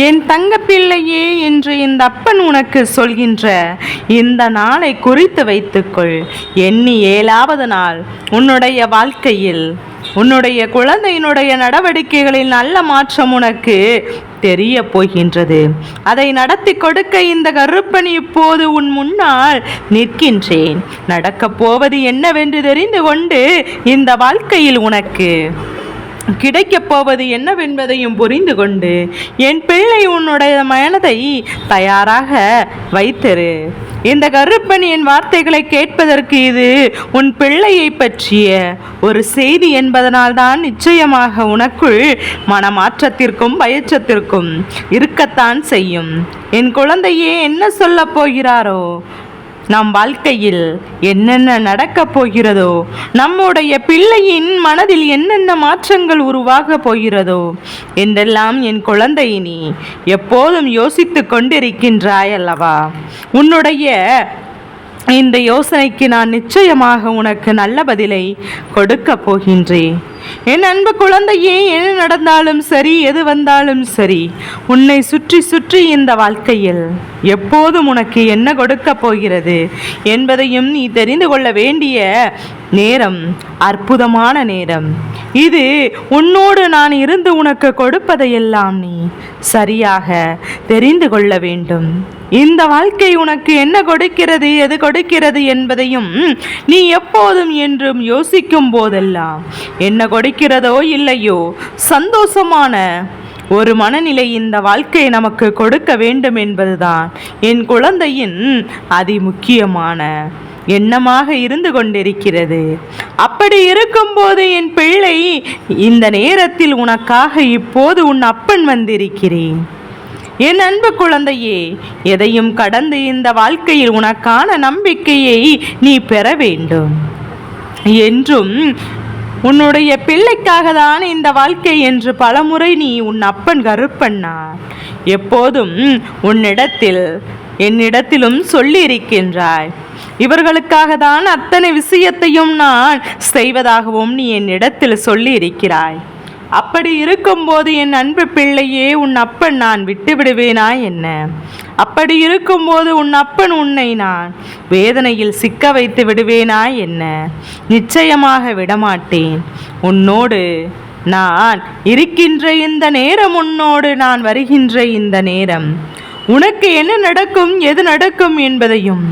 என் தங்க பிள்ளையே என்று இந்த அப்பன் உனக்கு சொல்கின்ற இந்த நாளை குறித்து வைத்துக்கொள். எண்ணி 7வது நாள் உன்னுடைய வாழ்க்கையில் உன்னுடைய குழந்தையினுடைய நடவடிக்கைகளில் நல்ல மாற்றம் உனக்கு தெரிய போகின்றது. அதை நடத்தி கொடுக்க இந்த கருப்பன் இப்போது உன் முன்னால் நிற்கின்றேன். நடக்கப் போவது என்னவென்று தெரிந்து கொண்டு இந்த வாழ்க்கையில் உனக்கு கிடைக்கப் போவது என்னவென்பதையும் புரிந்து கொண்டு என் பிள்ளை உன்னுடைய மனதை தயாராக வைத்திரு. இந்த கருப்பன் என் வார்த்தைகளை கேட்பதற்கு இது உன் பிள்ளையை பற்றிய ஒரு செய்தி என்பதனால்தான் நிச்சயமாக உனக்குள் மனமாற்றத்திற்கும் பயற்றத்திற்கும் இருக்கத்தான் செய்யும். என் குழந்தையே என்ன சொல்லப் போகிறாரோ, நம் வாழ்க்கையில் என்னென்ன நடக்கப் போகிறதோ, நம்முடைய பிள்ளையின் மனதில் என்னென்ன மாற்றங்கள் உருவாக போகிறதோ என்றெல்லாம் என் குழந்தை நீ எப்போதும் யோசித்து கொண்டிருக்கின்றாய் அல்லவா? உன்னுடைய இந்த யோசனைக்கு நான் நிச்சயமாக உனக்கு நல்ல பதிலை கொடுக்க போகின்றேன். என் அன்பு குழந்தையே, எது நடந்தாலும் சரி, எது வந்தாலும் சரி, உன்னை சுற்றி சுற்றி இந்த வாழ்க்கையில் எப்போதும் உனக்கு என்ன கொடுக்க போகிறது என்பதையும் நீ தெரிந்து கொள்ள வேண்டிய நேரம் அற்புதமான நேரம் இது. உன்னோடு நான் இருந்து உனக்கு கொடுப்பதையெல்லாம் நீ சரியாக தெரிந்து கொள்ள வேண்டும். இந்த வாழ்க்கை உனக்கு என்ன கொடுக்கிறது, எது கொடுக்கிறது என்பதையும் நீ எப்போதும் என்றும் யோசிக்கும் போதெல்லாம் என்ன கொடுக்கிறதோ இல்லையோ சந்தோஷமான ஒரு மனநிலை இந்த வாழ்க்கை நமக்கு கொடுக்க வேண்டும் என்பதுதான் என் குழந்தையின் அதிமுக்கியமான எண்ணமாக இருந்து கொண்டிருக்கிறது. அப்படி இருக்கும்போது என் பிள்ளை, இந்த நேரத்தில் உனக்காக இப்போது உன் அப்பன் வந்திருக்கிறேன். என் அன்பு குழந்தையே, எதையும் கடந்து இந்த வாழ்க்கையில் உனக்கான நம்பிக்கையை நீ பெற வேண்டும். என்றும் உன்னுடைய பிள்ளைக்காக தான் இந்த வாழ்க்கை என்று பலமுறை நீ உன் அப்பன் கருப்பண்ணான் எப்போதும் என்னிடத்திலும் சொல்லி இருக்கின்றாய். இவர்களுக்காக தான் அத்தனை விஷயத்தையும் நான் செய்வதாகவும் நீ என்னிடத்தில் சொல்லி இருக்கிறாய். அப்படி இருக்கும்போது என் அன்பு பிள்ளையே, உன் அப்பன் நான் விட்டு விடுவேனா என்ன? அப்படி இருக்கும்போது உன் அப்பன் உன்னை நான் வேதனையில் சிக்க வைத்து விடுவேனா என்ன? நிச்சயமாக விடமாட்டேன். உன்னோடு நான் இருக்கின்ற இந்த நேரம், உன்னோடு நான் வருகின்ற இந்த நேரம், உனக்கு என்ன நடக்கும், எது நடக்கும் என்பதையும்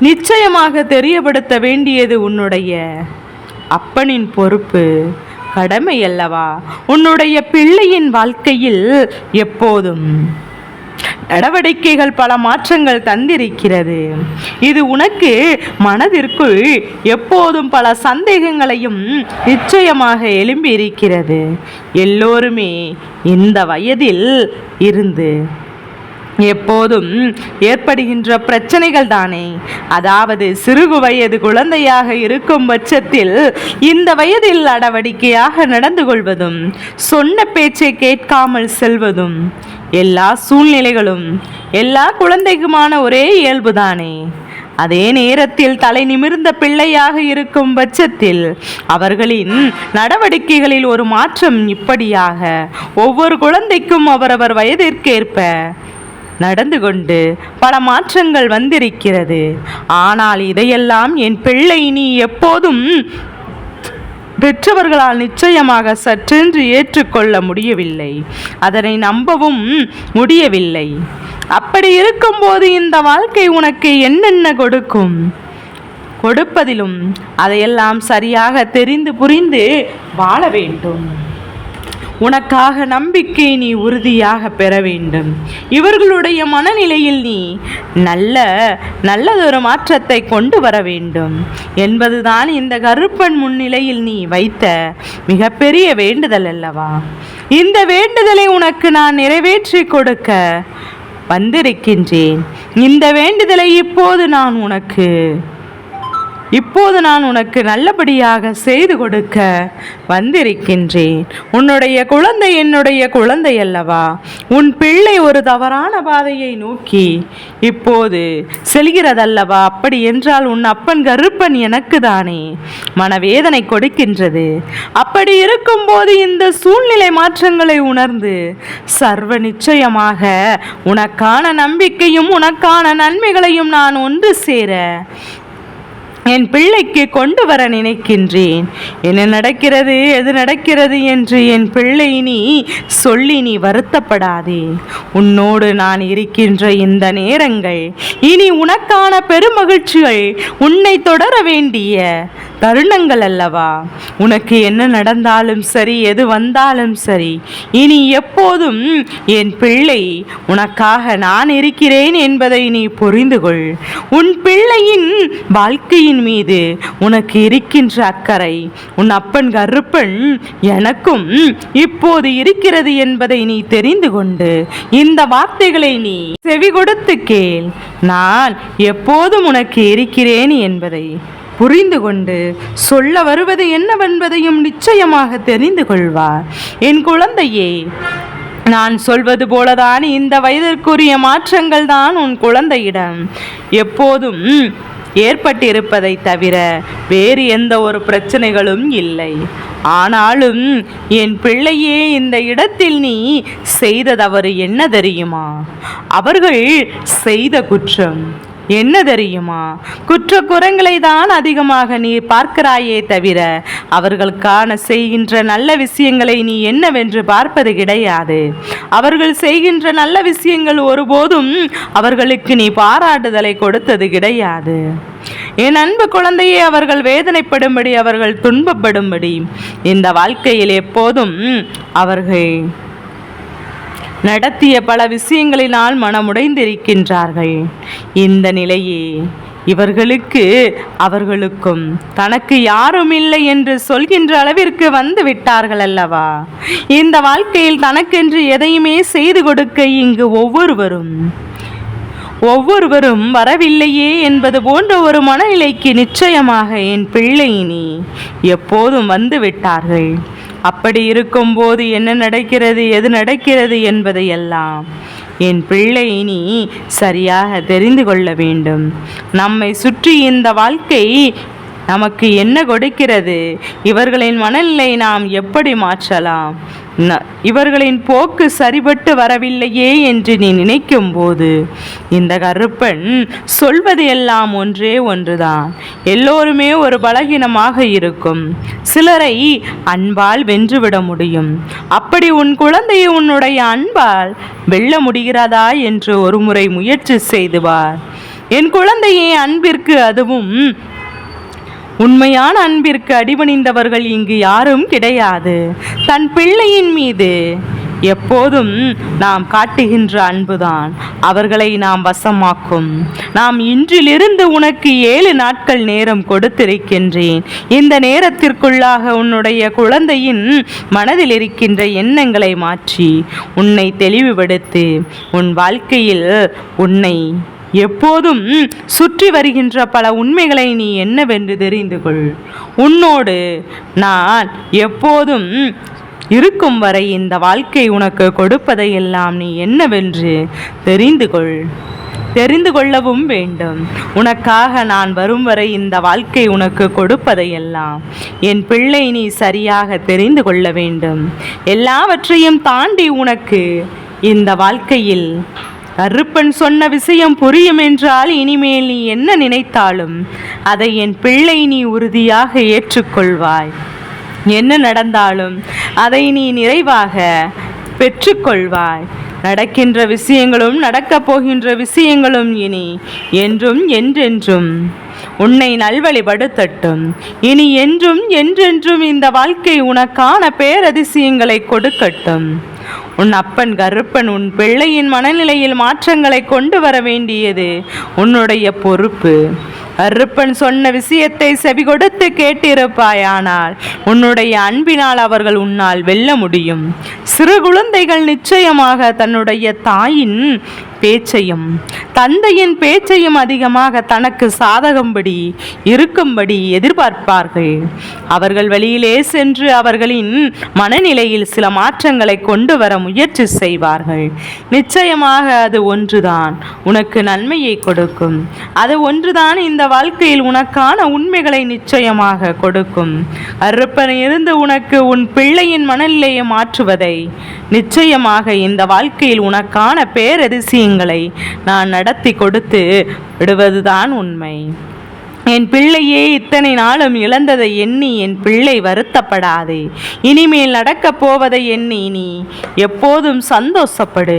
நிச்சயமாக தெரியப்படுத்த வேண்டியது உன்னுடைய அப்பனின் பொறுப்பு, கடமை அல்லவா? உன்னுடைய பிள்ளையின் வாழ்க்கையில் எப்போதும் நடவடிக்கைகள் பல மாற்றங்கள் தந்திருக்கிறது. இது உனக்கு மனதிற்குள் எப்போதும் பல சந்தேகங்களையும் நிச்சயமாக எழும்பி இருக்கிறது. எல்லோருமே இந்த வயதில் இருந்து எப்போதும் ஏற்படுகின்ற பிரச்சனைகள் தானே. அதாவது சிறுகு வயது குழந்தையாக இருக்கும் பட்சத்தில் இந்த வயதில் நடவடிக்கையாக நடந்து கொள்வதும், சொன்ன பேச்சை கேட்காமல் செல்வதும், எல்லா சூழ்நிலைகளும் எல்லா குழந்தைக்குமான ஒரே இயல்புதானே. அதே நேரத்தில் தலை நிமிர்ந்த பிள்ளையாக இருக்கும் பட்சத்தில் அவர்களின் நடவடிக்கைகளில் ஒரு மாற்றம் இப்படியாக ஒவ்வொரு குழந்தைக்கும் அவரவர் வயதிற்கேற்ப நடந்து கொண்டு பல மாற்றங்கள் வந்திருக்கிறது. ஆனால் இதையெல்லாம் என் பிள்ளை நீ எப்போதும் பெற்றவர்களால் நிச்சயமாக சற்றென்று ஏற்றுக்கொள்ள முடியவில்லை, அதனை நம்பவும் முடியவில்லை. அப்படி இருக்கும்போது இந்த வாழ்க்கை உனக்கு என்னென்ன கொடுப்பதிலும் அதையெல்லாம் சரியாக தெரிந்து புரிந்து வாழ வேண்டும். உனக்காக நம்பிக்கை நீ உறுதியாக பெற வேண்டும். இவர்களுடைய மனநிலையில் நீ நல்லதொரு மாற்றத்தை கொண்டு வர வேண்டும் என்பதுதான் இந்த கருப்பன் முன்னிலையில் நீ வைத்த மிகப்பெரிய வேண்டுதல் அல்லவா? இந்த வேண்டுதலை உனக்கு நான் நிறைவேற்றி கொடுக்க வந்திருக்கின்றேன். இந்த வேண்டுதலை இப்போது நான் உனக்கு இப்போது நான் உனக்கு நல்லபடியாக செய்து கொடுக்க வந்திருக்கின்றேன். உன்னுடைய குழந்தை என்னுடைய குழந்தை அல்லவா? உன் பிள்ளை ஒரு தவறான பாதையை நோக்கி இப்போது செல்கிறதல்லவா? அப்படி என்றால் உன் அப்பன் கருப்பன் எனக்கு தானே மனவேதனை கொடுக்கின்றது. அப்படி இருக்கும்போது இந்த சூழ்நிலை மாற்றங்களை உணர்ந்து சர்வ நிச்சயமாக உனக்கான நம்பிக்கையும் உனக்கான நன்மைகளையும் நான் ஒன்று சேர என் பிள்ளைக்கு கொண்டு வர நினைக்கின்றேன். என்ன நடக்கிறது, எது நடக்கிறது என்று என் பிள்ளை நீ சொல்லி நீ வருத்தப்படாதே. உன்னோடு நான் இருக்கின்ற இந்த நேரங்கள் இனி உனக்கான பெருமகிழ்ச்சிகள் உன்னை தொடர வேண்டிய தருணங்கள் அல்லவா? உனக்கு என்ன நடந்தாலும் சரி, எது வந்தாலும் சரி, இனி எப்போதும் என் பிள்ளை உனக்காக நான் இருக்கிறேன் என்பதை நீ புரிந்து கொள். உன் பிள்ளையின் வாழ்க்கையின் மீது உனக்கு இருக்கின்ற அக்கறை உன் அப்பன் கருப்பன் எனக்கும் இப்போது இருக்கிறது என்பதை நீ தெரிந்து கொண்டு இந்த வார்த்தைகளை நீ செவி கொடுத்து கேள். நான் எப்போதும் உனக்கு இருக்கிறேன் என்பதை புரிந்து கொண்டு சொல்ல வருவது என்னவென்பதையும் நிச்சயமாக தெரிந்து கொள்வார். என் குழந்தையே, நான் சொல்வது போலதான் இந்த வயதிற்குரிய மாற்றங்கள் தான் உன் குழந்தையிடம் எப்போதும் ஏற்பட்டிருப்பதை தவிர வேறு எந்த ஒரு பிரச்சனைகளும் இல்லை. ஆனாலும் என் பிள்ளையே, இந்த இடத்தில் நீ செய்த தவறு என்ன தெரியுமா? அவர்கள் செய்த குற்றம் என்ன தெரியுமா? குற்றக்குறங்களை தான் அதிகமாக நீ பார்க்கிறாயே தவிர அவர்களுக்கான செய்கின்ற நல்ல விஷயங்களை நீ என்னவென்று பார்ப்பது கிடையாது. அவர்கள் செய்கின்ற நல்ல விஷயங்கள் ஒருபோதும் அவர்களுக்கு நீ பாராட்டுதலை கொடுத்தது கிடையாது. என் அன்பு குழந்தையே, அவர்கள் வேதனைப்படும்படி, அவர்கள் துன்பப்படும்படி இந்த வாழ்க்கையில் எப்போதும் அவர்கள் நடத்திய பல விஷயங்களினால் மனமுடைந்திருக்கின்றார்கள். இந்த நிலையே இவர்களுக்கு அவர்களுக்கும் தனக்கு யாரும் இல்லை என்று சொல்கின்ற அளவிற்கு வந்து விட்டார்கள் அல்லவா? இந்த வாழ்க்கையில் தனக்கென்று எதையுமே செய்து கொடுக்க இங்கு ஒவ்வொருவரும் வரவில்லையே என்பது போன்ற ஒரு மனநிலைக்கு நிச்சயமாக என் பிள்ளை நீ எப்போதும் வந்து விட்டார்கள். அப்படி இருக்கும்போது என்ன நடக்கிறது, எது நடக்கிறது என்பதையெல்லாம் என் பிள்ளை நீ சரியாக தெரிந்து கொள்ள வேண்டும். நம்மை சுற்றி இந்த வாழ்க்கை நமக்கு என்ன கொடுக்கிறது, இவர்களின் மனநிலை நாம் எப்படி மாற்றலாம், இவர்களின் போக்கு சரிபட்டு வரவில்லையே என்று நீ நினைக்கும் போது இந்த கருப்பன் சொல்வது எல்லாம் ஒன்றே ஒன்றுதான். எல்லோருமே ஒரு பலகீனமாக இருக்கும். சிலரை அன்பால் வென்றுவிட முடியும். அப்படி உன் குழந்தையை உன்னுடைய அன்பால் வெல்ல முடிகிறதா என்று ஒரு முறை முயற்சி செய்து பார். என் குழந்தையே, அன்பிற்கு, அதுவும் உண்மையான அன்பிற்கு அடிபணிந்தவர்கள் இங்கு யாரும் கிடையாது. தன் பிள்ளையின் மீது எப்போதும் நாம் காட்டுகின்ற அன்புதான் அவர்களை நாம் வசமாக்கும். நாம் இன்றிலிருந்து உனக்கு 7 நாட்கள் நேரம் கொடுத்திருக்கின்றேன். இந்த நேரத்திற்குள்ளாக உன்னுடைய குழந்தையின் மனதில் இருக்கின்ற எண்ணங்களை மாற்றி உன்னை தெளிவுபடுத்தி உன் வாழ்க்கையில் உன்னை எப்போதும் சுற்றி வருகின்ற பல உண்மைகளை நீ என்னவென்று தெரிந்து கொள். உன்னோடு நான் எப்போதும் இருக்கும் வரை இந்த வாழ்க்கை உனக்கு கொடுப்பதையெல்லாம் நீ என்னவென்று தெரிந்து கொள்ளவும் வேண்டும். உனக்காக நான் வரும் வரை இந்த வாழ்க்கை உனக்கு கொடுப்பதையெல்லாம் என் பிள்ளை நீ சரியாக தெரிந்து கொள்ள வேண்டும். எல்லாவற்றையும் தாண்டி உனக்கு இந்த வாழ்க்கையில் கருப்பன் சொன்ன விஷயம் புரியும் என்றால் இனிமேல் நீ என்ன நினைத்தாலும் அதை என் பிள்ளை நீ உறுதியாக ஏற்றுக்கொள்வாய். என்ன நடந்தாலும் அதை நீ நிறைவாக பெற்றுக்கொள்வாய். நடக்கின்ற விஷயங்களும் நடக்கப் போகின்ற விஷயங்களும் இனி என்றும் என்றென்றும் உன்னை நல்வழிப்படுத்தட்டும். இனி என்றும் என்றென்றும் இந்த வாழ்க்கை உனக்கான பேரதிசயங்களை கொடுக்கட்டும். உன் அப்பன் கருப்பன் உன் பிள்ளையின் மனநிலையில் மாற்றங்களை கொண்டு வர வேண்டியது உன்னுடைய பொறுப்பு. கருப்பன் சொன்ன விஷயத்தை செவி கொடுத்து கேட்டிருப்பாயானால் உன்னுடைய அன்பினால் அவர்கள் உன்னால் வெல்ல முடியும். சிறு குழந்தைகள் நிச்சயமாக தன்னுடைய தாயின் பேச்சையும் தந்தையின் பேச்சையும் அதிகமாக தனக்கு சாதகம்படி இருக்கும்படி எதிர்பார்ப்பார்கள். அவர்கள் வழியிலே சென்று அவர்களின் மனநிலையில் சில மாற்றங்களை கொண்டு வர முயற்சி செய்வார்கள். நிச்சயமாக அது ஒன்றுதான் உனக்கு நன்மையை கொடுக்கும். அது ஒன்றுதான் இந்த வாழ்க்கையில் உனக்கான உண்மைகளை நிச்சயமாக கொடுக்கும். அறுப்பன் இருந்து உனக்கு உன் பிள்ளையின் மனநிலையை மாற்றுவதை நிச்சயமாக இந்த வாழ்க்கையில் உனக்கான பேரதிசயங்களை நான் நடத்தி கொடுத்து விடுவதுதான் உண்மை. என் பிள்ளையே, இத்தனை நாளும் இழந்ததை எண்ணி என் பிள்ளை வருத்தப்படாதே. இனிமேல் நடக்கப் போவதை எண்ணி நீ எப்போதும் சந்தோஷப்படு.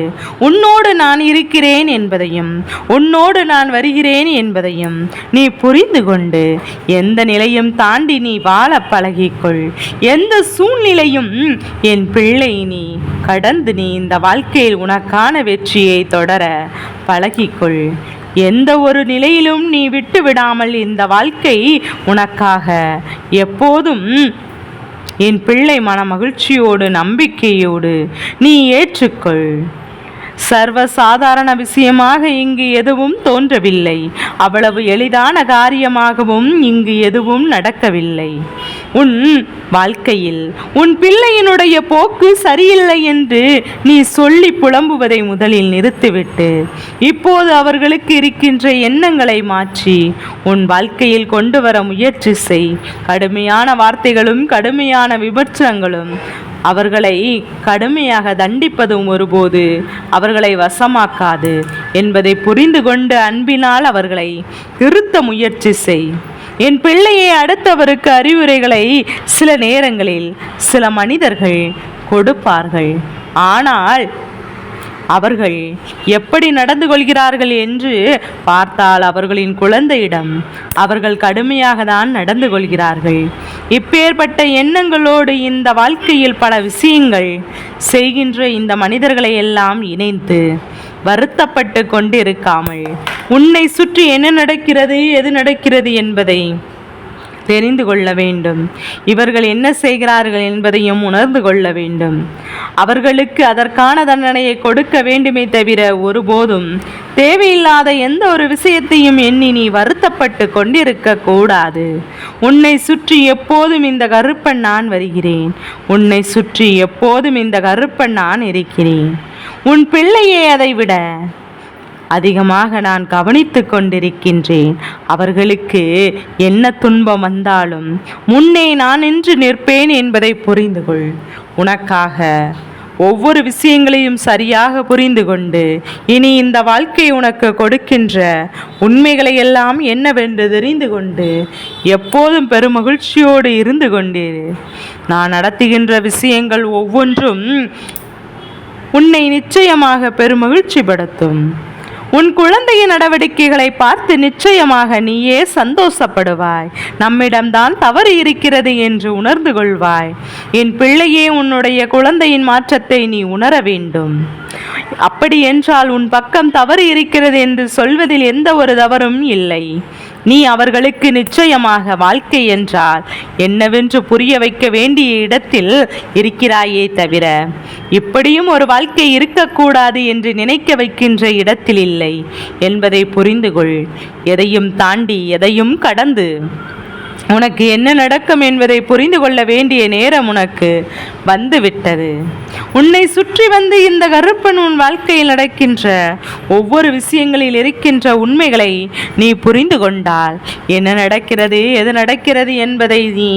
உன்னோடு நான் இருக்கிறேன் என்பதையும் உன்னோடு நான் வருகிறேன் என்பதையும் நீ புரிந்து கொண்டு எந்த நிலையும் தாண்டி நீ வாழ பழகிக்கொள். எந்த சூழ்நிலையும் என் பிள்ளை நீ கடந்து நீ இந்த வாழ்க்கையில் உனக்கான வெற்றியை தொடர பழகிக்கொள். எந்த ஒரு நிலையிலும் நீ விட்டு விடாமல் இந்த வாழ்க்கை உனக்காக எப்போதும் என் பிள்ளை மன மகிழ்ச்சியோடு நம்பிக்கையோடு நீ ஏற்றுக்கொள். சர்வ சாதாரண விஷயமாக இங்கு எதுவும் தோன்றவில்லை. அவ்வளவு எளிதான காரியமாகவும் இங்கு எதுவும் நடக்கவில்லை. உன் வாழ்க்கையில் உன் பிள்ளையினுடைய போக்கு சரியில்லை என்று நீ சொல்லி புலம்புவதை முதலில் நிறுத்திவிட்டு இப்போது அவர்களுக்கு இருக்கின்ற எண்ணங்களை மாற்றி உன் வாழ்க்கையில் கொண்டு வர முயற்சி செய். கடுமையான வார்த்தைகளும் கடுமையான விமர்சனங்களும் அவர்களை கடுமையாக தண்டிப்பதும் ஒருபோது அவர்களை வசமாக்காது என்பதை புரிந்து கொண்டு அன்பினால் அவர்களை திருத்த முயற்சி செய். என் பிள்ளையை அடுத்தவருக்கு அறிவுரைகளை சில நேரங்களில் சில மனிதர்கள் கொடுப்பார்கள். ஆனால் அவர்கள் எப்படி நடந்து கொள்கிறார்கள் என்று பார்த்தால் அவர்களின் குழந்தையிடம் அவர்கள் கடுமையாக தான் நடந்து கொள்கிறார்கள். இப்பேற்பட்ட எண்ணங்களோடு இந்த வாழ்க்கையில் பல விஷயங்கள் செய்கின்ற இந்த மனிதர்களை எல்லாம் இணைத்து வருத்தப்பட்டு கொண்டிருக்காமல் உன்னை சுற்றி என்ன நடக்கிறது எது நடக்கிறது என்பதை தெரிந்து கொள்ள வேண்டும். இவர்கள் என்ன செய்கிறார்கள் என்பதையும் உணர்ந்து கொள்ள வேண்டும். அவர்களுக்கு அதற்கான தண்டனையை கொடுக்க வேண்டுமே தவிர ஒருபோதும் தேவையில்லாத எந்த ஒரு விஷயத்தையும் எண்ணி நீ வருத்தப்பட்டு கொண்டிருக்க கூடாது. உன்னை சுற்றி எப்போதும் இந்த கருப்பன் நான் வருகிறேன். உன்னை சுற்றி எப்போதும் இந்த கருப்பன் நான் இருக்கிறேன். உன் பிள்ளையே அதை விட அதிகமாக நான் கவனித்து கொண்டிருக்கின்றேன். அவர்களுக்கு என்ன துன்பம் வந்தாலும் முன்னே நான் நின்று நிற்பேன் என்பதை புரிந்து கொள். உனக்காக ஒவ்வொரு விஷயங்களையும் சரியாக புரிந்து கொண்டு இனி இந்த வாழ்க்கை உனக்கு கொடுக்கின்ற உண்மைகளை எல்லாம் என்னவென்று தெரிந்து கொண்டு எப்போதும் பெருமகிழ்ச்சியோடு இருந்து கொண்டிரு. நான் நடத்துகின்ற விஷயங்கள் ஒவ்வொன்றும் உன்னை நிச்சயமாக பெருமகிழ்ச்சிப்படுத்தும். உன் குழந்தையின் நடவடிக்கைகளை பார்த்து நிச்சயமாக நீயே சந்தோஷப்படுவாய். நம்மிடம்தான் தவறு இருக்கிறது என்று உணர்ந்து கொள்வாய். என் பிள்ளையே, உன்னுடைய குழந்தையின் மாற்றத்தை நீ உணர வேண்டும். அப்படி என்றால் உன் பக்கம் தவறு இருக்கிறது என்று சொல்வதில் எந்த ஒரு தவறும் இல்லை. நீ அவர்களுக்கு நிச்சயமாக வாழ்க்கை என்றால் என்னவென்று புரிய வைக்க வேண்டிய இடத்தில் இருக்கிறாயே தவிர இப்படியும் ஒரு வாழ்க்கை இருக்கக்கூடாது என்று நினைக்க வைக்கின்ற இடத்தில் இல்லை என்பதை புரிந்து கொள். எதையும் தாண்டி எதையும் கடந்து உனக்கு என்ன நடக்கும் என்பதை புரிந்து கொள்ள வேண்டிய நேரம் உனக்கு வந்துவிட்டது. உன்னை சுற்றி வந்து இந்த கருப்பன் உன் வாழ்க்கையில் நடக்கின்ற ஒவ்வொரு விஷயங்களில் இருக்கின்ற உண்மைகளை நீ புரிந்து கொண்டால் என்ன நடக்கிறது எது நடக்கிறது என்பதை நீ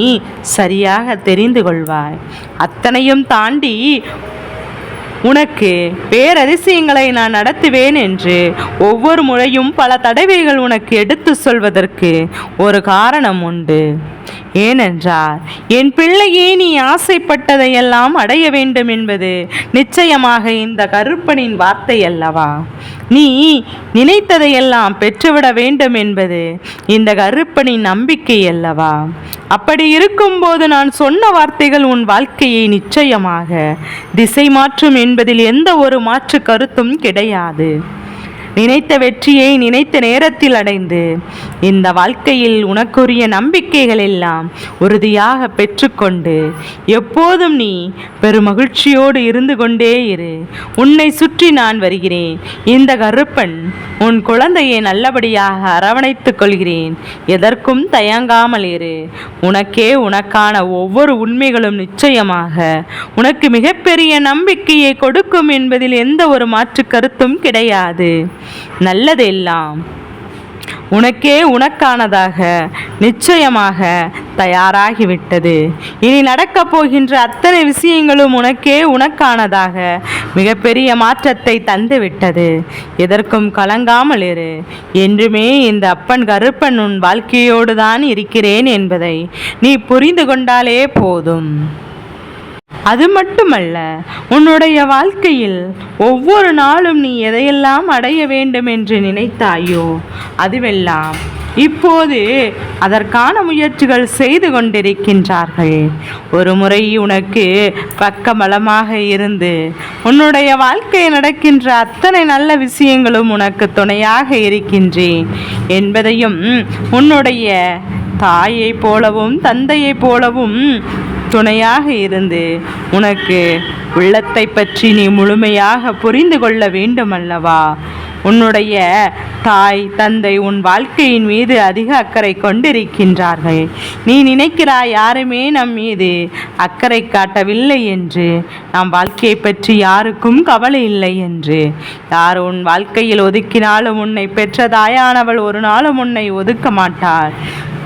சரியாக தெரிந்து கொள்வாய். அத்தனையும் தாண்டி உனக்கு பேரதிசயங்களை நான் நடத்துவேன் என்று ஒவ்வொரு முறையும் பல தடவைகள் உனக்கு எடுத்து சொல்வதற்கு ஒரு காரணம் உண்டு. ஏனென்றால் என் பிள்ளையே, நீ ஆசைப்பட்டதையெல்லாம் அடைய வேண்டும் என்பது நிச்சயமாக இந்த கருப்பனின் வார்த்தை அல்லவா? நீ நினைத்ததையெல்லாம் பெற்றுவிட வேண்டும் என்பது இந்த கருப்பனின் நம்பிக்கை அல்லவா? அப்படி இருக்கும்போது நான் சொன்ன வார்த்தைகள் உன் வாழ்க்கையை நிச்சயமாக திசை மாற்றும் என்பதில் எந்த ஒரு மாற்று கருத்தும் கிடையாது. நினைத்த வெற்றியை நினைத்த நேரத்தில் அடைந்து இந்த வாழ்க்கையில் உனக்குரிய நம்பிக்கைகள் எல்லாம் உறுதியாக பெற்றுக்கொண்டு எப்போதும் நீ பெருமகிழ்ச்சியோடு இருந்து கொண்டே இரு. உன்னை சுற்றி நான் வருகிறேன். இந்த கருப்பன் உன் குழந்தையை நல்லபடியாக அரவணைத்துக் கொள்கிறேன். எதற்கும் தயங்காமல் இரு. உனக்கே உனக்கான ஒவ்வொரு உண்மைகளும் நிச்சயமாக உனக்கு மிகப்பெரிய நம்பிக்கையை கொடுக்கும் என்பதில் எந்த ஒரு மாற்று கருத்தும் கிடையாது. நல்லதெல்லாம் உனக்கே உனக்கானதாக நிச்சயமாக தயாராகிவிட்டது. இனி நடக்கப் போகின்ற அத்தனை விஷயங்களும் உனக்கே உனக்கானதாக மிகப்பெரிய மாற்றத்தை தந்துவிட்டது. எதற்கும் கலங்காமல் இரு. என்றுமே இந்த அப்பன் கருப்பன் உன் வாழ்க்கையோடு தான் இருக்கிறேன் என்பதை நீ புரிந்து கொண்டாலே போதும். அது மட்டுமல்ல, உன்னுடைய வாழ்க்கையில் ஒவ்வொரு நாளும் நீ எதையெல்லாம் அடைய வேண்டும் என்று நினைத்தாயோ அதுவெல்லாம் இப்போது அதற்கான முயற்சிகள் செய்து கொண்டிருக்கின்றார்கள். ஒரு முறை உனக்கு பக்கபலமாக இருந்து உன்னுடைய வாழ்க்கையில் நடக்கின்ற அத்தனை நல்ல விஷயங்களும் உனக்கு துணையாக இருக்கின்றேன் என்பதையும் உன்னுடைய தாயை போலவும் தந்தையை போலவும் துணையாக இருந்து உனக்கு உள்ளத்தை பற்றி நீ முழுமையாக புரிந்து கொள்ள வேண்டும் அல்லவா? உன்னுடைய தாய் தந்தை உன் வாழ்க்கையின் மீது அதிக அக்கறை கொண்டிருக்கின்றார்கள். நீ நினைக்கிறாய் யாருமே நம் மீது அக்கறை காட்டவில்லை என்று, நம் வாழ்க்கையை பற்றி யாருக்கும் கவலை இல்லை என்று. யார் உன் வாழ்க்கையில் ஒதுக்கினாலும் உன்னை பெற்ற தாயானவள் ஒரு நாளும் உன்னை ஒதுக்க மாட்டாள்.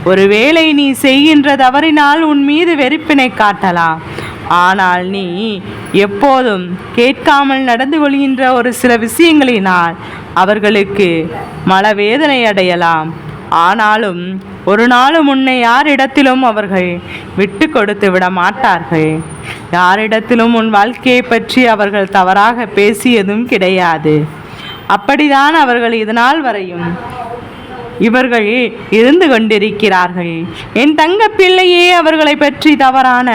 ஒருவேளை நீ செய்கின்ற தவறினால் உன் மீது வெறுப்பினை காட்டலாம். ஆனால் நீ எப்போதும் கேட்காமல் நடந்து கொள்கின்ற ஒரு சில விஷயங்களினால் அவர்களுக்கு மனவேதனை அடையலாம். ஆனாலும் ஒரு நாளும் உன்னை யாரிடத்திலும் அவர்கள் விட்டு கொடுத்து விட மாட்டார்கள். யாரிடத்திலும் உன் வாழ்க்கையை பற்றி அவர்கள் தவறாக பேசியதும் கிடையாது. அப்படிதான் அவர்கள் இதனால் வரையும் இவர்கள் இருந்து கொண்டிருக்கிறார்கள். என் தங்க பிள்ளையே, அவர்களை பற்றி தவறான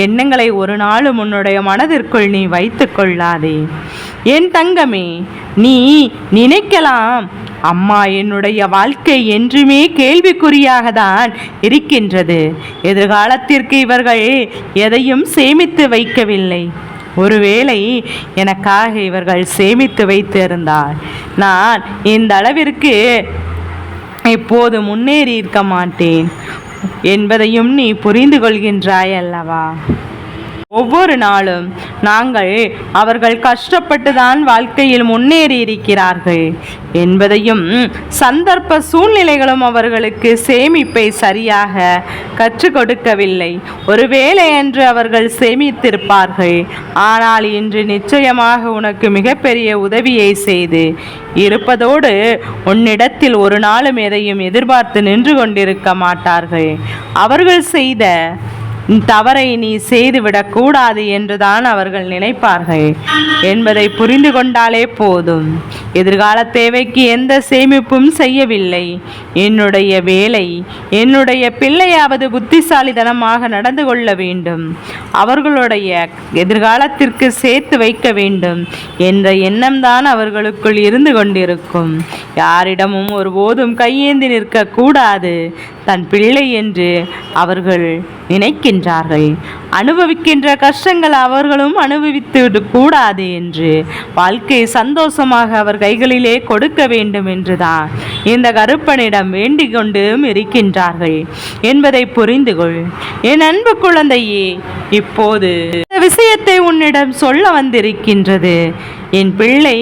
எண்ணங்களை ஒரு நாளும் உன்னுடைய மனதிற்குள் நீ வைத்து கொள்ளாதே. என் தங்கமே, நீ நினைக்கலாம் அம்மா என்னுடைய வாழ்க்கை என்றுமே கேள்விக்குறியாக தான் இருக்கின்றது. எதிர்காலத்திற்கு இவர்கள் எதையும் சேமித்து வைக்கவில்லை. ஒருவேளை எனக்காக இவர்கள் சேமித்து வைத்திருந்தால் நான் இந்த அளவிற்கு இப்போது முன்னேறி இருக்க மாட்டேன் என்பதையும் நீ புரிந்து கொள்கின்றாய் அல்லவா? ஒவ்வொரு நாளும் நாங்கள் அவர்கள் கஷ்டப்பட்டு தான் வாழ்க்கையில் முன்னேறி இருக்கிறார்கள் என்பதையும், சந்தர்ப்ப சூழ்நிலைகளும் அவர்களுக்கு சேமிப்பை சரியாக கற்றுக் கொடுக்கவில்லை. ஒருவேளை என்று அவர்கள் சேமித்திருப்பார்கள். ஆனால் இன்று நிச்சயமாக உனக்கு மிகப்பெரிய உதவியை செய்து இருப்பதோடு உன்னிடத்தில் ஒரு நாளும் எதையும் எதிர்பார்த்து நின்று கொண்டிருக்க மாட்டார்கள். அவர்கள் செய்த தவறை நீ செய்துவிடக்கூடாது என்றுதான் அவர்கள் நினைப்பார்கள் என்பதை புரிந்து கொண்டாலே போதும். எதிர்கால தேவைக்கு எந்த சேமிப்பும் செய்யவில்லை. என்னுடைய வேலை, என்னுடைய பிள்ளையாவது புத்திசாலித்தனமாக நடந்து கொள்ள வேண்டும், அவர்களுடைய எதிர்காலத்திற்கு சேர்த்து வைக்க வேண்டும் என்ற எண்ணம்தான் அவர்களுக்குள் இருந்து கொண்டிருக்கும். யாரிடமும் ஒருபோதும் கையேந்தி நிற்கக்கூடாது தன் பிள்ளை என்று அவர்கள் நினைக்கின்றார்கள். அனுபவிக்கின்ற கஷ்டங்கள் அவர்களும் அனுபவித்து கூடாது என்று, வாழ்க்கை சந்தோஷமாக அவர் கைகளிலே கொடுக்க வேண்டும் என்றுதான் இந்த கருப்பனிடம் வேண்டிக் கொண்டும் இருக்கின்றார்கள் என்பதை புரிந்து கொள். என் அன்பு குழந்தையே, இப்போது இந்த விஷயத்தை உன்னிடம் சொல்ல வந்திருக்கின்றது. என் பிள்ளை,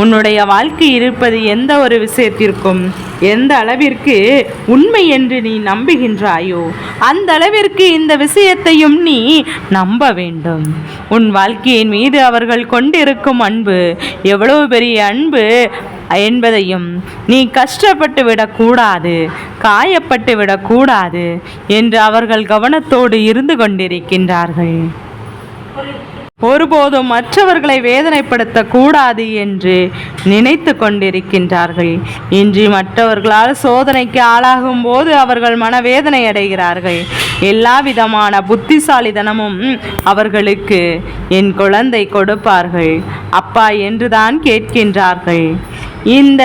உன்னுடைய வாழ்க்கை இருப்பது எந்த ஒரு விஷயத்திற்கும் எந்த அளவிற்கு உண்மை என்று நீ நம்புகின்றாயோ அந்த அளவிற்கு இந்த விஷயத்தையும் நீ நம்ப வேண்டும். உன் வாழ்க்கையின் மீது அவர்கள் கொண்டிருக்கும் அன்பு எவ்வளவு பெரிய அன்பு என்பதையும், நீ கஷ்டப்பட்டு விடக்கூடாது, காயப்பட்டு விடக்கூடாது என்று அவர்கள் கவனத்தோடு இருந்து கொண்டிருக்கின்றார்கள். ஒருபோதும் மற்றவர்களை வேதனைப்படுத்தக்கூடாது என்று நினைத்து கொண்டிருக்கின்றார்கள். இன்றி மற்றவர்களால் சோதனைக்கு ஆளாகும் போது அவர்கள் மனவேதனை அடைகிறார்கள். எல்லா விதமான புத்திசாலித்தனமும் அவர்களுக்கு என் குழந்தை கொடுப்பார்கள் அப்பா என்றுதான் கேட்கின்றார்கள். இந்த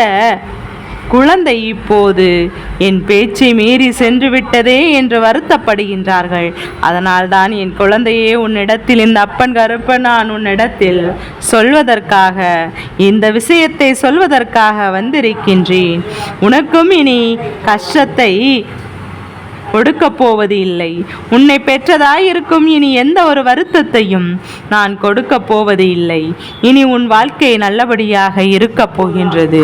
குழந்தை இப்போது என் பேச்சை மீறி சென்று விட்டதே என்று வருத்தப்படுகின்றார்கள். அதனால்தான் என் குழந்தையே, உன்னிடத்தில் இந்த அப்பன் கருப்பன் நான் உன்னிடத்தில் சொல்வதற்காக, இந்த விஷயத்தை சொல்வதற்காக வந்திருக்கின்றேன். உனக்கும் இனி கஷ்டத்தை கொடுக்கப் போவது இல்லை. உன்னை பெற்றதாயிருக்கும் இனி எந்த ஒரு வருத்தத்தையும் நான் கொடுக்கப் போவது இல்லை. இனி உன் வாழ்க்கை நல்லபடியாக இருக்கப் போகின்றது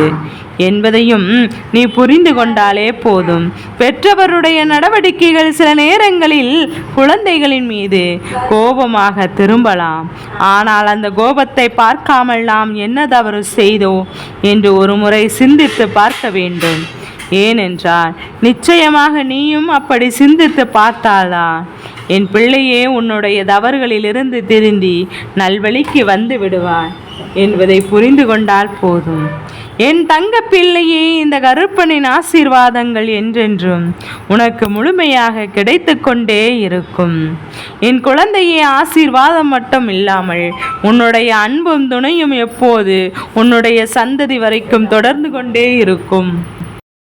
என்பதையும் நீ புரிந்து கொண்டாலே போதும். பெற்றவருடைய நடவடிக்கைகள் சில நேரங்களில் குழந்தைகளின் மீது கோபமாக திரும்பலாம். ஆனால் அந்த கோபத்தை பார்க்காமல் நாம் என்ன தவறு செய்தோம் என்று ஒரு முறை சிந்தித்து பார்க்க வேண்டும். ஏனென்றால் நிச்சயமாக நீயும் அப்படி சிந்தித்து பார்த்தால்தான் என் பிள்ளையே உன்னுடைய தவறுகளிலிருந்து திருந்தி நல்வழிக்கு வந்து விடுவாய் என்பதை புரிந்து கொண்டால் போதும். என் தங்க பிள்ளையே, இந்த கருப்பனின் ஆசீர்வாதங்கள் என்றென்றும் உனக்கு முழுமையாக கிடைத்து கொண்டே இருக்கும். என் குழந்தையே, ஆசீர்வாதம் மட்டும் இல்லாமல் உன்னுடைய அன்பும் துணையும் எப்போது உன்னுடைய சந்ததி வரைக்கும் தொடர்ந்து கொண்டே இருக்கும்.